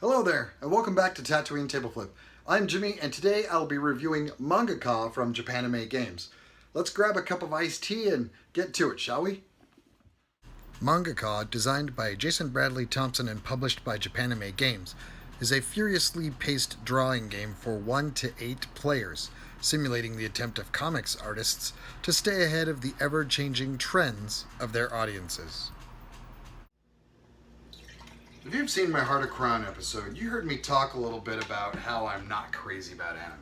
Hello there, and welcome back to Tatooine Table Flip. I'm Jimmy, and today I'll be reviewing Mangaka from Japanime Games. Let's grab a cup of iced tea and get to it, shall we? Mangaka, designed by Jason Bradley Thompson and published by Japanime Games, is a furiously paced drawing game for 1 to 8 players, simulating the attempt of comics artists to stay ahead of the ever-changing trends of their audiences. If you've seen my Heart of Crown episode, you heard me talk a little bit about how I'm not crazy about anime.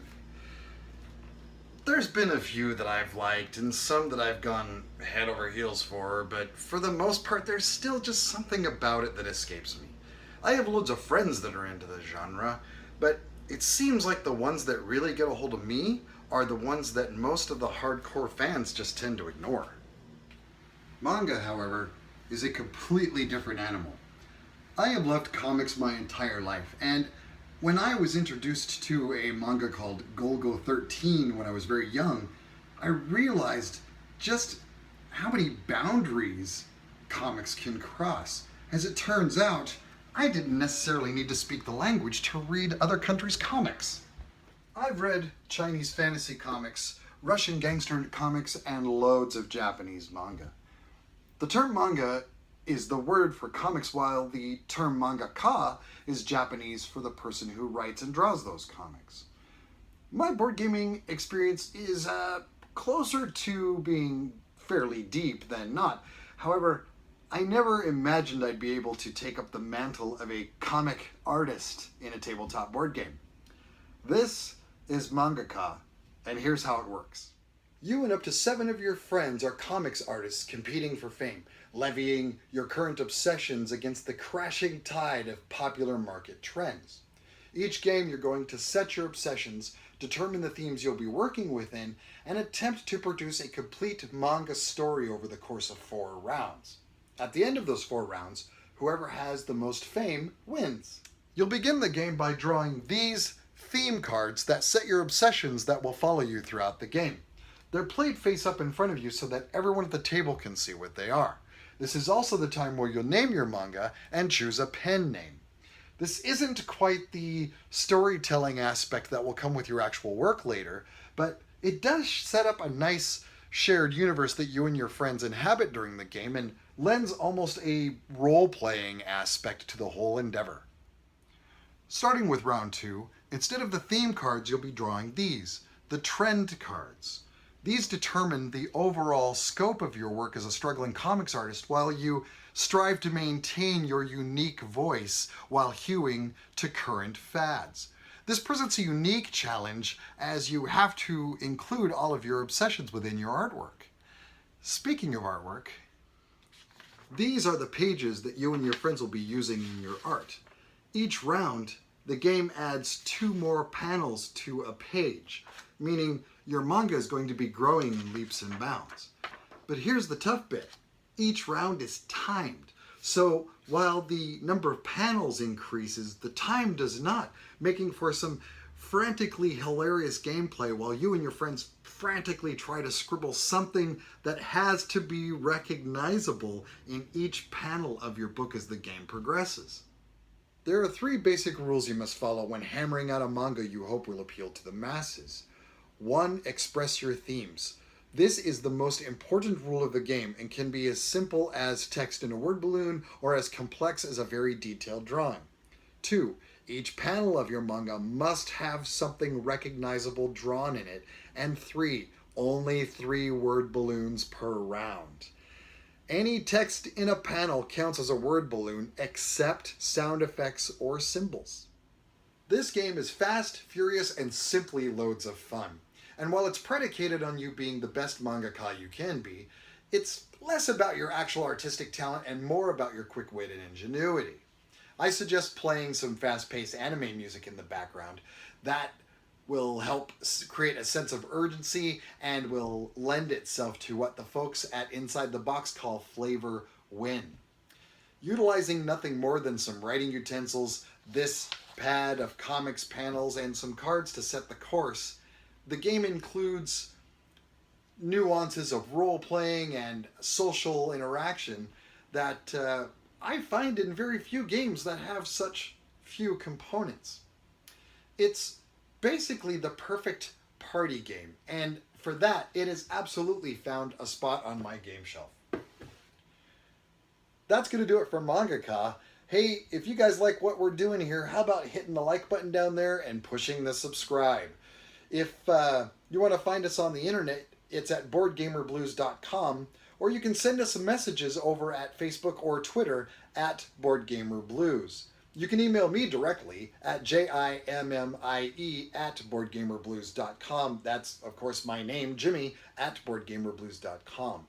There's been a few that I've liked and some that I've gone head over heels for, but for the most part there's still just something about it that escapes me. I have loads of friends that are into the genre, but it seems like the ones that really get a hold of me are the ones that most of the hardcore fans just tend to ignore. Manga, however, is a completely different animal. I have loved comics my entire life, and when I was introduced to a manga called Golgo 13 when I was very young, I realized just how many boundaries comics can cross. As it turns out, I didn't necessarily need to speak the language to read other countries' comics. I've read Chinese fantasy comics, Russian gangster comics, and loads of Japanese manga. The term manga is the word for comics, while the term mangaka is Japanese for the person who writes and draws those comics. My board gaming experience is closer to being fairly deep than not. However, I never imagined I'd be able to take up the mantle of a comic artist in a tabletop board game. This is Mangaka, and here's how it works. You and up to 7 of your friends are comics artists competing for fame, levying your current obsessions against the crashing tide of popular market trends. Each game you're going to set your obsessions, determine the themes you'll be working within, and attempt to produce a complete manga story over the course of 4 rounds. At the end of those 4 rounds, whoever has the most fame wins. You'll begin the game by drawing these theme cards that set your obsessions that will follow you throughout the game. They're played face up in front of you so that everyone at the table can see what they are. This is also the time where you'll name your manga and choose a pen name. This isn't quite the storytelling aspect that will come with your actual work later, but it does set up a nice shared universe that you and your friends inhabit during the game and lends almost a role-playing aspect to the whole endeavor. Starting with round 2, instead of the theme cards, you'll be drawing these, the trend cards. These determine the overall scope of your work as a struggling comics artist while you strive to maintain your unique voice while hewing to current fads. This presents a unique challenge as you have to include all of your obsessions within your artwork. Speaking of artwork, these are the pages that you and your friends will be using in your art. Each round, the game adds 2 more panels to a page, meaning your manga is going to be growing in leaps and bounds. But here's the tough bit. Each round is timed. So while the number of panels increases, the time does not, making for some frantically hilarious gameplay while you and your friends frantically try to scribble something that has to be recognizable in each panel of your book as the game progresses. There are 3 basic rules you must follow when hammering out a manga you hope will appeal to the masses. 1. Express your themes. This is the most important rule of the game and can be as simple as text in a word balloon or as complex as a very detailed drawing. 2. Each panel of your manga must have something recognizable drawn in it. And 3. Only 3 word balloons per round. Any text in a panel counts as a word balloon except sound effects or symbols. This game is fast, furious, and simply loads of fun. And while it's predicated on you being the best mangaka you can be, it's less about your actual artistic talent and more about your quick-witted ingenuity. I suggest playing some fast-paced anime music in the background. That will help create a sense of urgency and will lend itself to what the folks at Inside the Box call flavor win. Utilizing nothing more than some writing utensils, this pad of comics panels, and some cards to set the course, the game includes nuances of role-playing and social interaction that I find in very few games that have such few components. It's basically the perfect party game, and for that, it has absolutely found a spot on my game shelf. That's going to do it for Mangaka. Hey, if you guys like what we're doing here, how about hitting the like button down there and pushing the subscribe? If you want to find us on the internet, it's at BoardGamerBlues.com, or you can send us some messages over at Facebook or Twitter at BoardGamerBlues. You can email me directly at jimmie@BoardGamerBlues.com. That's, of course, my name, Jimmy, at BoardGamerBlues.com.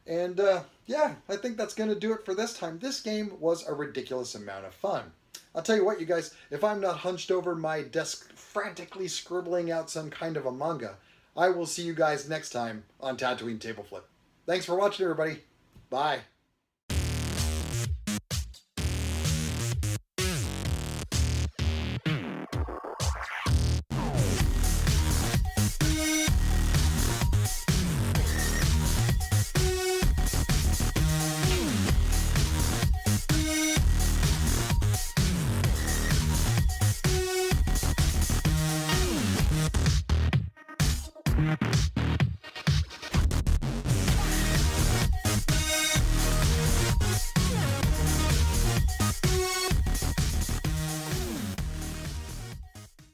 And yeah, I think that's going to do it for this time. This game was a ridiculous amount of fun. I'll tell you what, you guys, if I'm not hunched over my desk frantically scribbling out some kind of a manga, I will see you guys next time on Tatooine Table Flip. Thanks for watching, everybody. Bye.